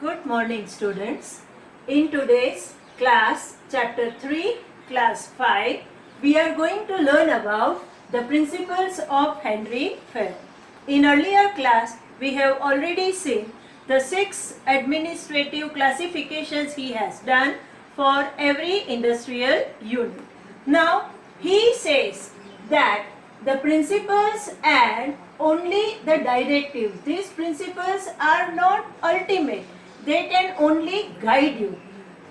Good morning, students. In today's class, chapter 3, class 5, we are going to learn about the principles of Henry Fayol. In earlier class, we have already seen the 6 administrative classifications he has done for every industrial unit. Now, he says that the principles and only the directives, these principles are not ultimate, they can only guide you.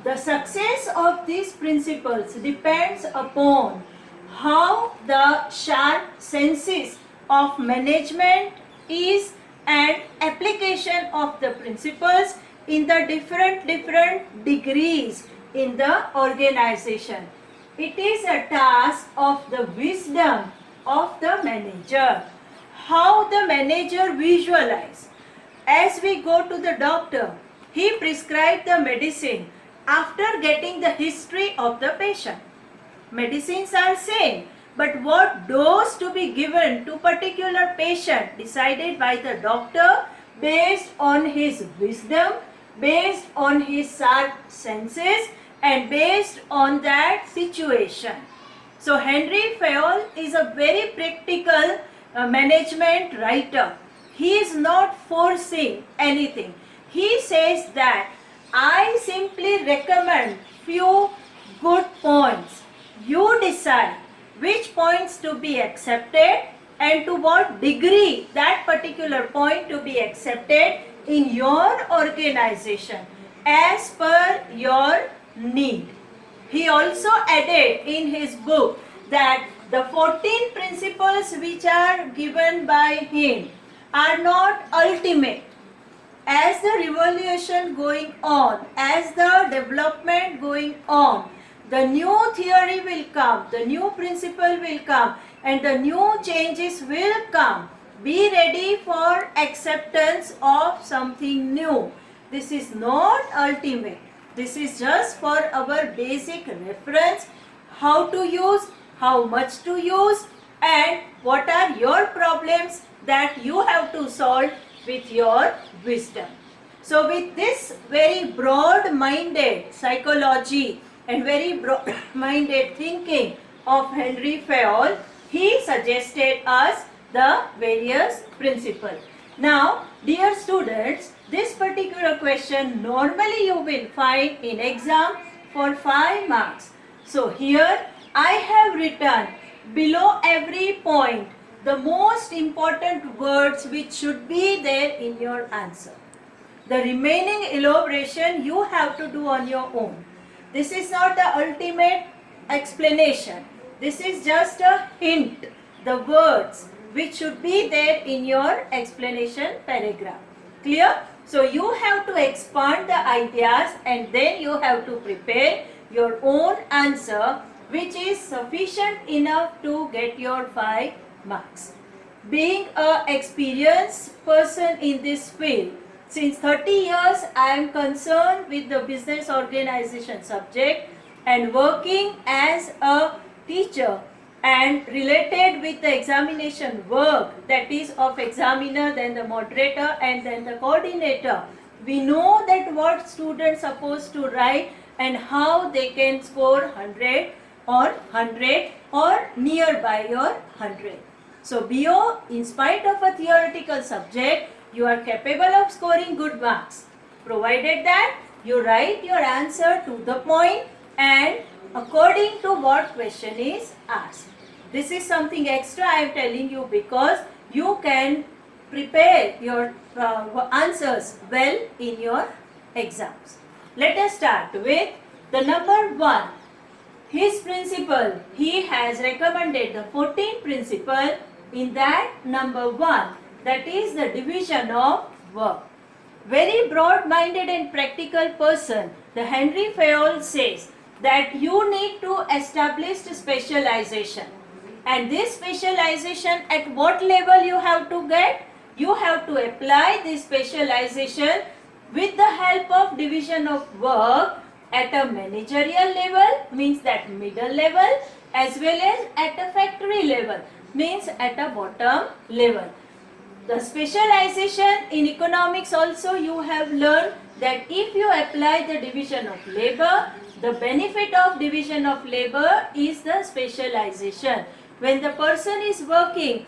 The success of these principles depends upon how the sharp senses of management is and application of the principles in the different degrees in the organization. It is a task of the wisdom of the manager. How the manager visualize. As we go to the doctor, he prescribed the medicine after getting the history of the patient. Medicines are same, but what dose to be given to particular patient decided by the doctor based on his wisdom, based on his sharp senses and based on that situation. So Henry Fayol is a very practical management writer. He is not forcing anything. He says that I simply recommend few good points. You decide which points to be accepted and to what degree that particular point to be accepted in your organization as per your need. He also added in his book that the 14 principles which are given by him are not ultimate. As the revolution going on, as the development going on, the new theory will come, the new principle will come and the new changes will come. Be ready for acceptance of something new. This is not ultimate. This is just for our basic reference, how to use, how much to use and what are your problems that you have to solve with your wisdom. So with this very broad-minded psychology and very broad-minded thinking of Henry Fayol, he suggested us the various principles. Now, dear students, this particular question normally you will find in exam for 5 marks. So here I have written below every point the most important words which should be there in your answer. The remaining elaboration you have to do on your own. This is not the ultimate explanation. This is just a hint, the words which should be there in your explanation paragraph. Clear? So you have to expand the ideas and then you have to prepare your own answer which is sufficient enough to get your 5 marks. Being an experienced person in this field, since 30 years I am concerned with the business organization subject and working as a teacher and related with the examination work, that is of examiner, then the moderator and then the coordinator. We know that what students supposed to write and how they can score 100 or nearby your 100. So BO, in spite of a theoretical subject, you are capable of scoring good marks, provided that you write your answer to the point and according to what question is asked. This is something extra I am telling you because you can prepare your answers well in your exams. Let us start with the number 1. His principle, he has recommended the 14th principle. In that number 1, that is the division of work. Very broad-minded and practical person, the Henry Fayol says that you need to establish specialization. And this specialization at what level you have to get? You have to apply this specialization with the help of division of work at a managerial level, means that middle level, as well as at a factory level, means at a bottom level. The specialization in economics also you have learned that if you apply the division of labor, the benefit of division of labor is the specialization. When the person is working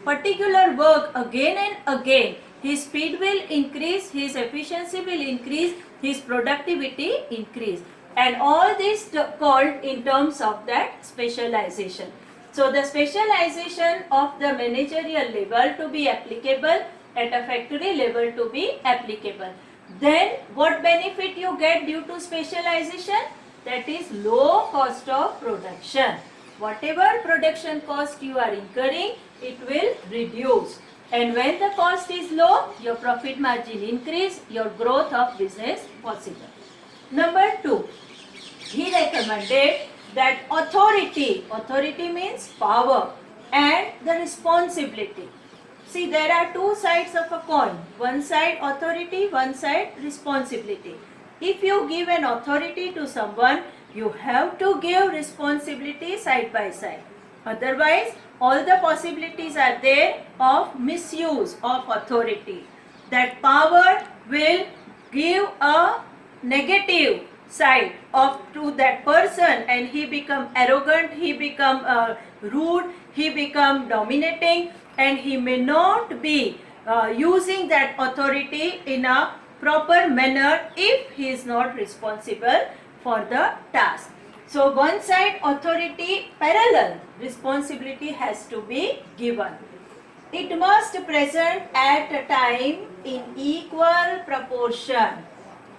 particular work again and again, his speed will increase, his efficiency will increase, his productivity increase, and all this called in terms of that specialization. So the specialization of the managerial level to be applicable at a factory level to be applicable. Then what benefit you get due to specialization? That is low cost of production. Whatever production cost you are incurring, it will reduce. And when the cost is low, your profit margin increase, your growth of business possible. Number 2, he recommended that authority means power, and the responsibility. See, there are two sides of a coin. One side authority, one side responsibility. If you give an authority to someone, you have to give responsibility side by side. Otherwise, all the possibilities are there of misuse of authority. That power will give a negative side of to that person, and he become arrogant, he become rude, he become dominating, and he may not be using that authority in a proper manner if he is not responsible for the task. So one side authority, parallel responsibility has to be given. It must present at a time in equal proportion.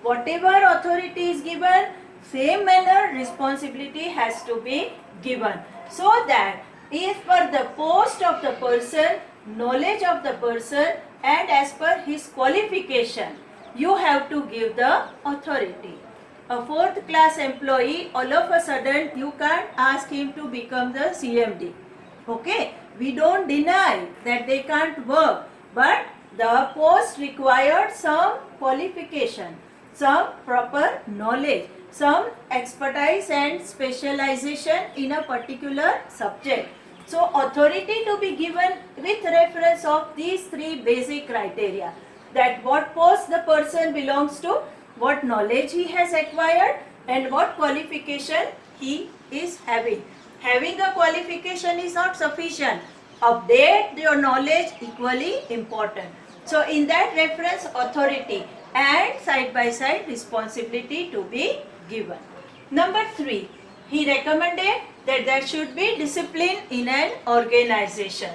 Whatever authority is given, same manner responsibility has to be given, so that as per the post of the person, knowledge of the person, and as per his qualification, you have to give the authority. A 4th class employee, all of a sudden you can't ask him to become the CMD. Okay, we don't deny that they can't work, but the post required some qualification, some proper knowledge, some expertise and specialization in a particular subject. So authority to be given with reference of these 3 basic criteria, that what post the person belongs to, what knowledge he has acquired, and what qualification he is having. Having a qualification is not sufficient. Update your knowledge equally important. So in that reference, authority and side by side responsibility to be given. Number 3, he recommended that there should be discipline in an organization.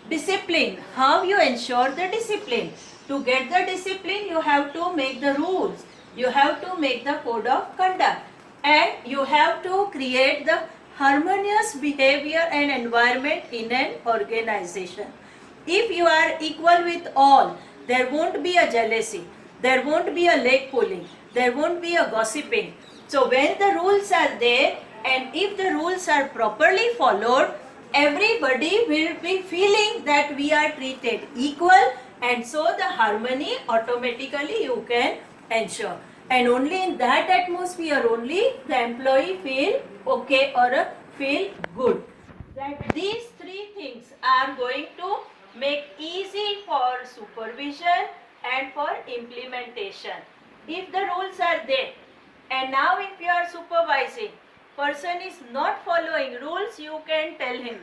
Discipline, how you ensure the discipline? To get the discipline, you have to make the rules, you have to make the code of conduct, and you have to create the harmonious behavior and environment in an organization. If you are equal with all, there won't be a jealousy, there won't be a leg pulling, there won't be a gossiping. So when the rules are there, and if the rules are properly followed, everybody will be feeling that we are treated equal, and so the harmony automatically you can ensure. And only in that atmosphere only the employee feel okay or feel good. That these 3 things are going to make easy for supervision and for implementation. If the rules are there, and now if you are supervising, person is not following rules, you can tell him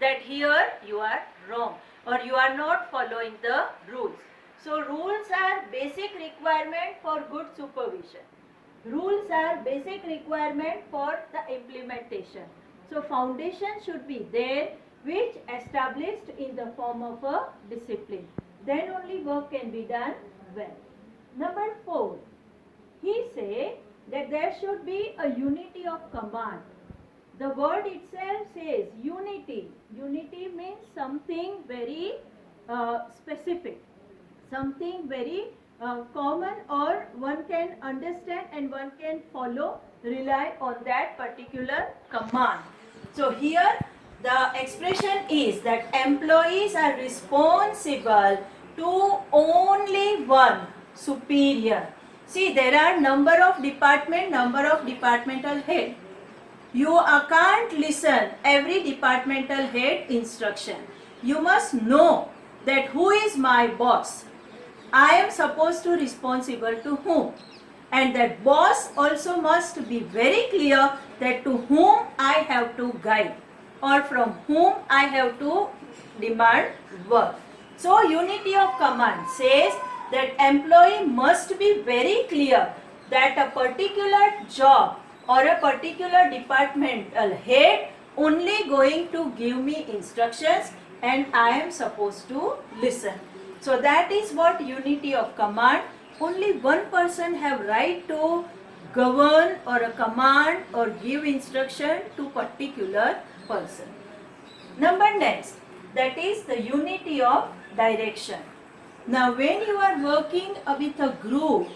that here you are wrong or you are not following the rules. So rules are basic requirement for good supervision. Rules are basic requirement for the implementation. So foundation should be there, which established in the form of a discipline. Then only work can be done well. Number 4, he said that there should be a unity of command. The word itself says unity. Unity means something very specific, something very common, or one can understand and one can follow, rely on that particular command. So here the expression is that employees are responsible to only one superior. See, there are number of departmental head. You can't listen every departmental head instruction. You must know that who is my boss. I am supposed to responsible to whom. And that boss also must be very clear that to whom I have to guide or from whom I have to demand work. So unity of command says that employee must be very clear that a particular job or a particular departmental head only going to give me instructions and I am supposed to listen. So that is what unity of command. Only one person have right to govern or a command or give instruction to particular person. Number next, that is the unity of direction. Now when you are working with a group,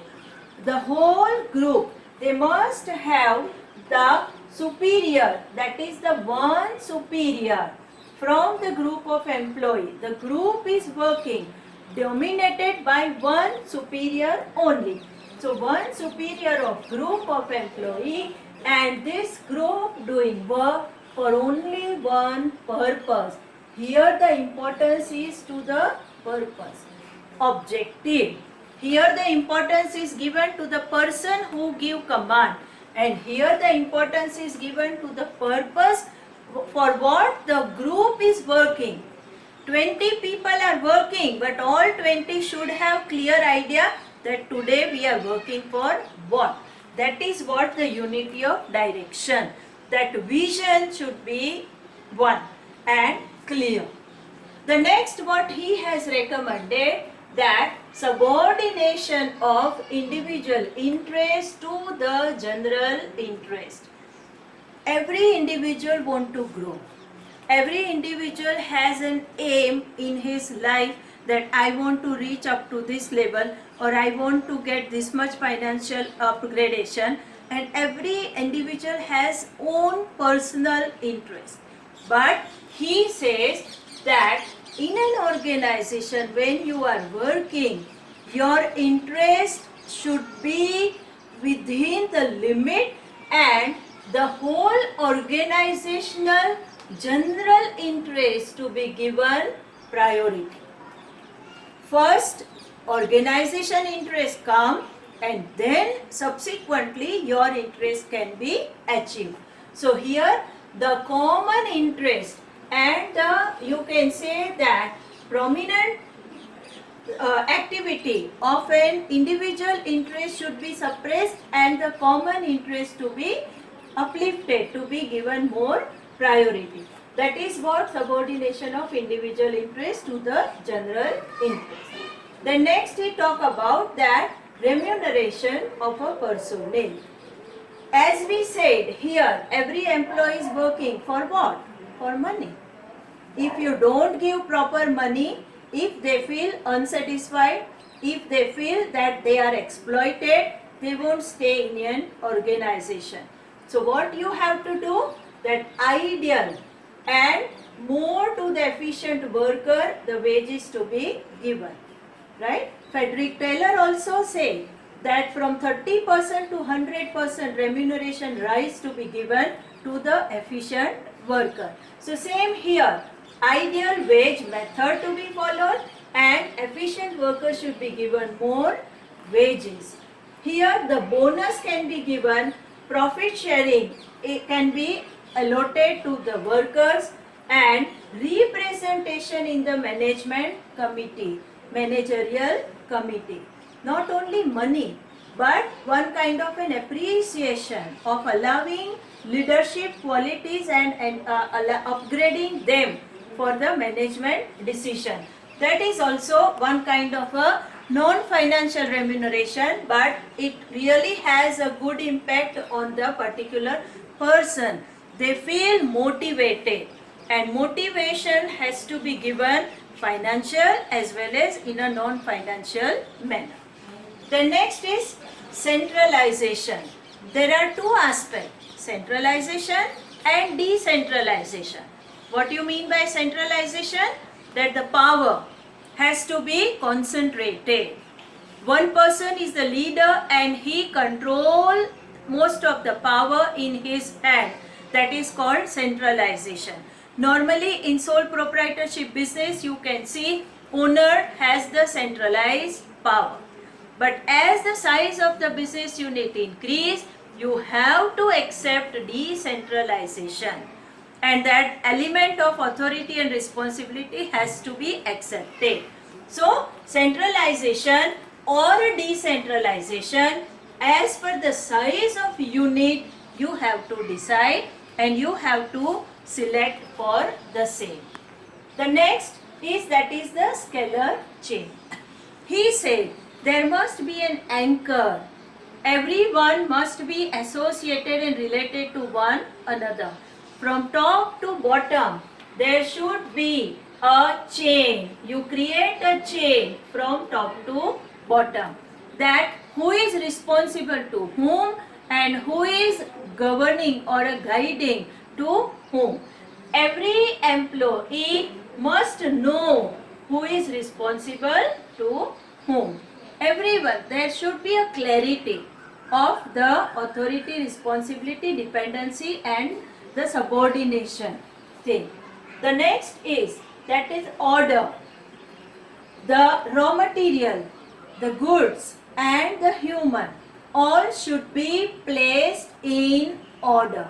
the whole group, they must have the superior, that is the one superior from the group of employee. The group is working dominated by one superior only. So one superior of group of employee and this group doing work for only one purpose. Here the importance is to the purpose. Objective. Here the importance is given to the person who give command and here the importance is given to the purpose for what the group is working. 20 people are working but all 20 should have clear idea that today we are working for what. That is what the unity of direction. That vision should be one and clear. The next what he has recommended, that subordination of individual interest to the general interest. Every individual want to grow. Every individual has an aim in his life that I want to reach up to this level or I want to get this much financial upgradation, and every individual has own personal interest. But he says that in an organization when you are working, your interest should be within the limit and the whole organizational general interest to be given priority. First, organization interest come and then subsequently your interest can be achieved. So here the common interest and you can say that prominent activity of an individual interest should be suppressed and the common interest to be uplifted, to be given more priority. That is what subordination of individual interest to the general interest. Then next we talk about that remuneration of a personnel. As we said here, every employee is working for what? For money. If you don't give proper money, if they feel unsatisfied, if they feel that they are exploited, they won't stay in an organization. So what you have to do? That ideal and more to the efficient worker, the wages to be given. Right? Frederick Taylor also said that from 30% to 100% remuneration rise to be given to the efficient worker. So same here, ideal wage method to be followed and efficient workers should be given more wages. Here the bonus can be given, profit sharing it can be allotted to the workers and representation in the management committee, managerial committee. Not only money but one kind of an appreciation of allowing leadership qualities and upgrading them for the management decision. That is also one kind of a non-financial remuneration, but it really has a good impact on the particular person. They feel motivated and motivation has to be given financial as well as in a non-financial manner. The next is centralization. There are two aspects, centralization and decentralization. What do you mean by centralization? That the power has to be concentrated. One person is the leader and he controls most of the power in his hand. That is called centralization. Normally in sole proprietorship business you can see owner has the centralized power. But as the size of the business unit increase, you have to accept decentralization. And that element of authority and responsibility has to be accepted. So, centralization or decentralization, as per the size of unit, you have to decide and you have to select for the same. The next is the scalar chain. He said there must be an anchor. Everyone must be associated and related to one another. From top to bottom, there should be a chain. You create a chain from top to bottom. That who is responsible to whom and who is governing or guiding to whom. Every employee must know who is responsible to whom. Everyone, there should be a clarity of the authority, responsibility, dependency and the subordination thing. The next is order. The raw material, the goods and the human all should be placed in order.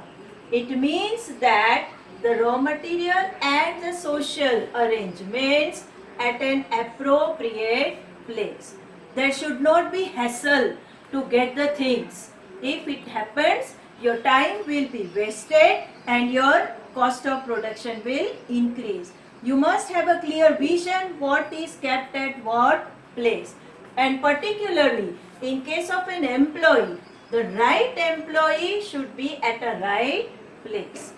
It means that the raw material and the social arrangements at an appropriate place. There should not be hassle to get the things. If it happens, your time will be wasted and your cost of production will increase. You must have a clear vision what is kept at what place. And particularly in case of an employee, the right employee should be at a right place.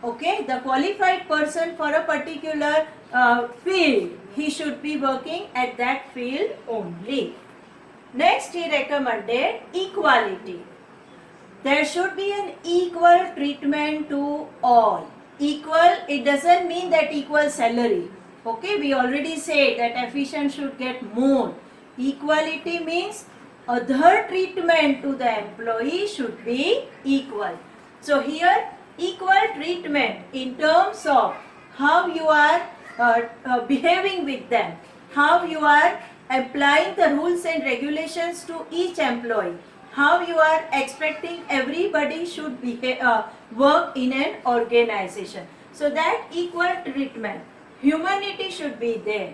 Okay, the qualified person for a particular field, he should be working at that field only. Next, he recommended equality. There should be an equal treatment to all. Equal, it doesn't mean that equal salary. Okay, we already said that efficient should get more. Equality means other treatment to the employee should be equal. So here, equal treatment in terms of how you are behaving with them, how you are applying the rules and regulations to each employee, how you are expecting everybody should behave, work in an organization. So that equal treatment, humanity should be there.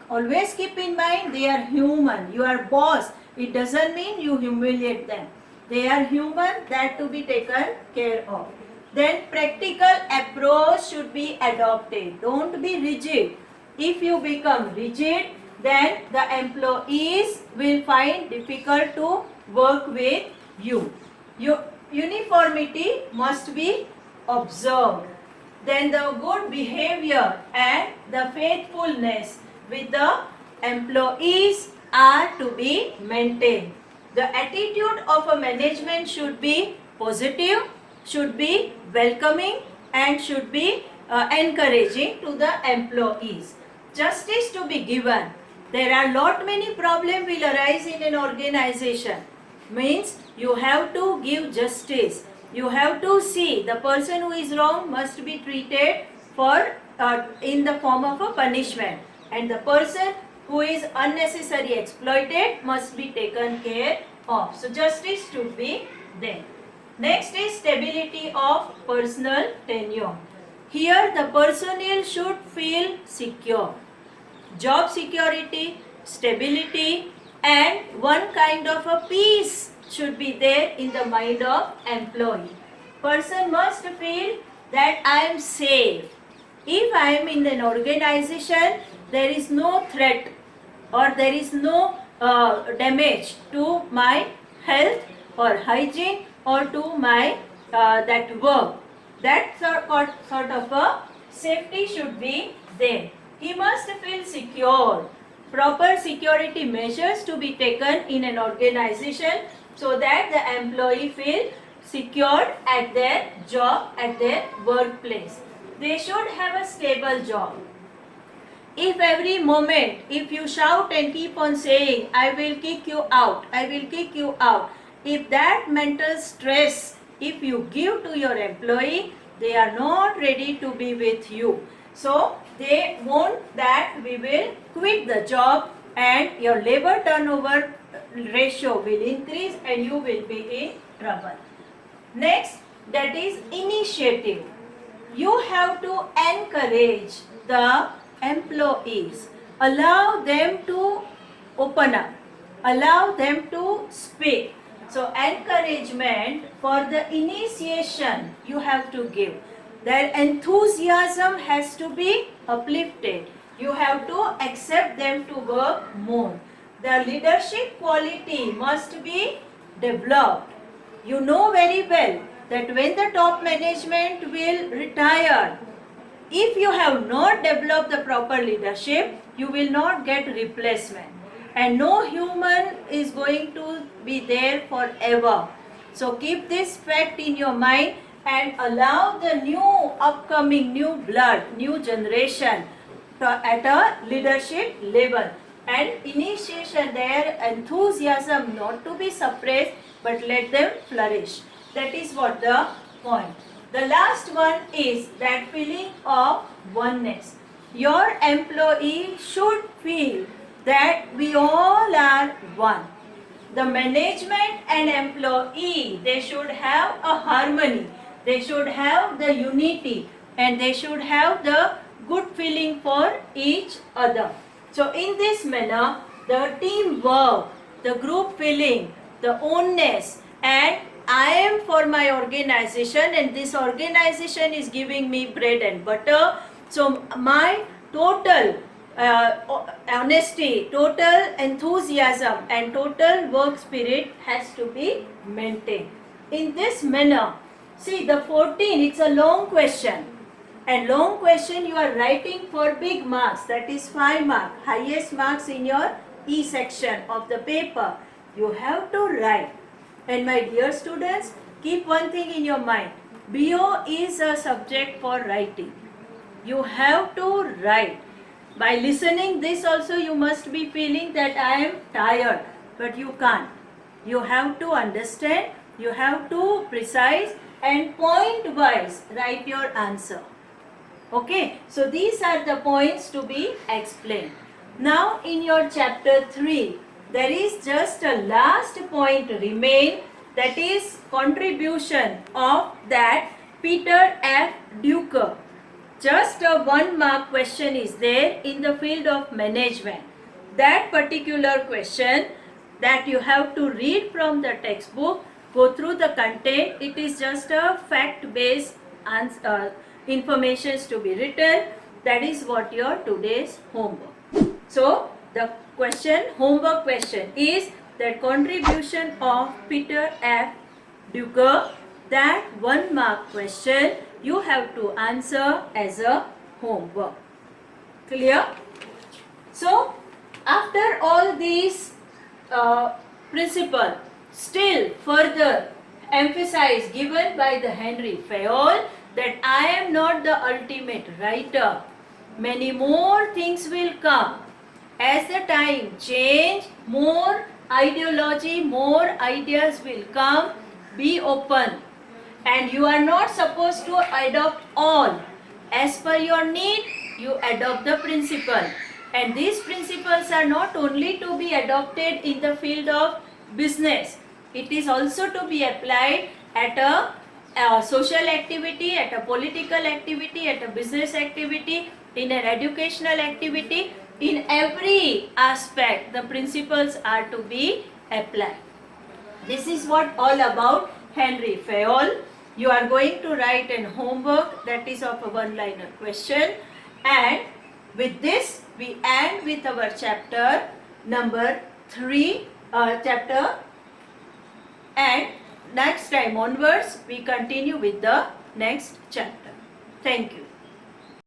Always keep in mind they are human. You are boss. It doesn't mean you humiliate them. They are human, that to be taken care of. Then practical approach should be adopted. Don't be rigid. If you become rigid, then the employees will find difficult to work with you. Uniformity must be observed. Then the good behavior and the faithfulness with the employees are to be maintained. The attitude of a management should be positive, should be welcoming and should be encouraging to the employees. Justice to be given. There are lot many problems will arise in an organization. Means you have to give justice. You have to see the person who is wrong must be treated for in the form of a punishment, and the person who is unnecessarily exploited must be taken care of. So justice should be there. Next is stability of personal tenure. Here the personnel should feel secure. Job security, stability and one kind of a peace should be there in the mind of employee. Person must feel that I am safe. If I am in an organization, there is no threat or there is no damage to my health or hygiene or to my that work. That sort of a safety should be there. He must feel secure. Proper security measures to be taken in an organization so that the employee feel secured at their job, at their workplace. They should have a stable job. If every moment, if you shout and keep on saying, I will kick you out, I will kick you out, if that mental stress, if you give to your employee, they are not ready to be with you. So, they want that we will quit the job and your labor turnover ratio will increase and you will be in trouble. Next, that is initiative. You have to encourage the employees, allow them to open up, allow them to speak. So encouragement for the initiation you have to give. Their enthusiasm has to be uplifted. You have to accept them to work more. The leadership quality must be developed. You know very well that when the top management will retire, if you have not developed the proper leadership, you will not get replacement. And no human is going to be there forever. So keep this fact in your mind and allow the new upcoming new blood, new generation at a leadership level. And initiation, their enthusiasm not to be suppressed, but let them flourish. That is what the point. The last one is that feeling of oneness. Your employee should feel that we all are one. The management and employee, they should have a harmony. They should have the unity and they should have the good feeling for each other. So in this manner, the teamwork, the group feeling, the ownness, and I am for my organization and this organization is giving me bread and butter. So my total honesty, total enthusiasm and total work spirit has to be maintained. In this manner, see the 14, it's a long question. And long question you are writing for big marks, that is 5 marks, highest marks in your E section of the paper. You have to write. And my dear students, keep one thing in your mind. BO is a subject for writing. You have to write. By listening this also you must be feeling that I am tired, but you can't. You have to understand, you have to precise and point wise write your answer. Okay, so these are the points to be explained. Now in your chapter 3, there is just a last point remain, that is contribution of that Peter F. Drucker. Just a 1 mark question is there in the field of management. That particular question that you have to read from the textbook, go through the content. It is just a fact-based informations to be written. That is what your today's homework. So the question, homework question is that contribution of Peter F. Drucker, that 1 mark question you have to answer as a homework. Clear? So after all these principle, still further emphasize given by the Henry Fayol that I am not the ultimate writer. Many more things will come. As the time change, more ideology, more ideas will come. Be open. And you are not supposed to adopt all. As per your need, you adopt the principle. And these principles are not only to be adopted in the field of business. It is also to be applied at a social activity, at a political activity, at a business activity, in an educational activity. In every aspect, the principles are to be applied. This is what all about Henry Fayol. You are going to write an homework that is of a 1-liner question, and with this we end with our chapter number 3 chapter, and next time onwards we continue with the next chapter. Thank you.